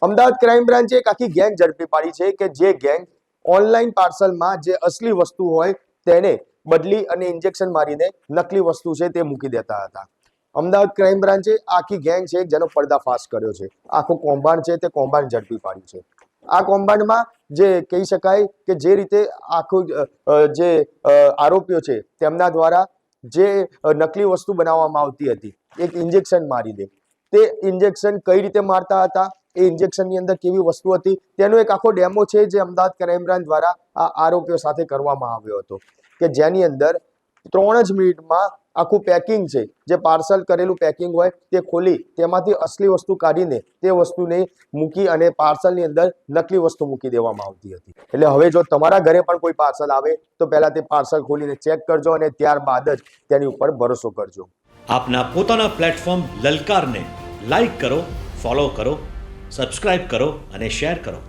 Ahmedabad crime બ્રાન્ચે એક આખી gang ઝડપી પાડી છે કે જે ગેંગ ઓનલાઈન પાર્સલમાં જે અસલી વસ્તુ હોય તેને બદલી અને ઇન્જેક્શન મારીને નકલી વસ્તુ છે તે મૂકી દેતા હતા. અમદાવાદ ક્રાઇમ બ્રાન્ચે આખી ગેંગ છે જેનો પર્દાફાશ કર્યો છે. આખું કૌભાંડ છે તે કૌભાંડ ઝડપી પાડ્યું છે. આ કૌભાંડમાં જે કહી શકાય કે જે રીતે આખું જે આરોપીઓ છે તેમના દ્વારા જે નકલી વસ્તુ બનાવવામાં આવતી હતી, એક ઇન્જેક્શન મારી દે, તે ઇન્જેક્શન કઈ રીતે મારતા હતા, એ ઇન્જેક્શનની અંદર કેવી વસ્તુ હતી, તેનો એક આખો ડેમો છે જે અમદાવાદ ક્રાઇમ બ્રાન્ચ દ્વારા આ આરોપીઓ સાથે કરવામાં આવ્યો હતો કે જેની અંદર 3 જ મિનિટમાં આખું પેકિંગ છે, જે પાર્સલ કરેલું પેકિંગ હોય તે ખોલી તેમાંથી અસલી વસ્તુ કાઢીને તે વસ્તુને મૂકી અને પાર્સલની અંદર નકલી વસ્તુ મૂકી દેવામાં આવતી હતી. એટલે હવે જો તમારા ઘરે પણ કોઈ પાર્સલ આવે તો પહેલા તે પાર્સલ ખોલીને ચેક કરજો અને ત્યારબાદ જ તેની ઉપર ભરોસો કરજો. આપના પોતાના પ્લેટફોર્મ લલકારને લાઈક કરો, ફોલો કરો, સબસ્ક્રાઇબ કરો અને શેર કરો.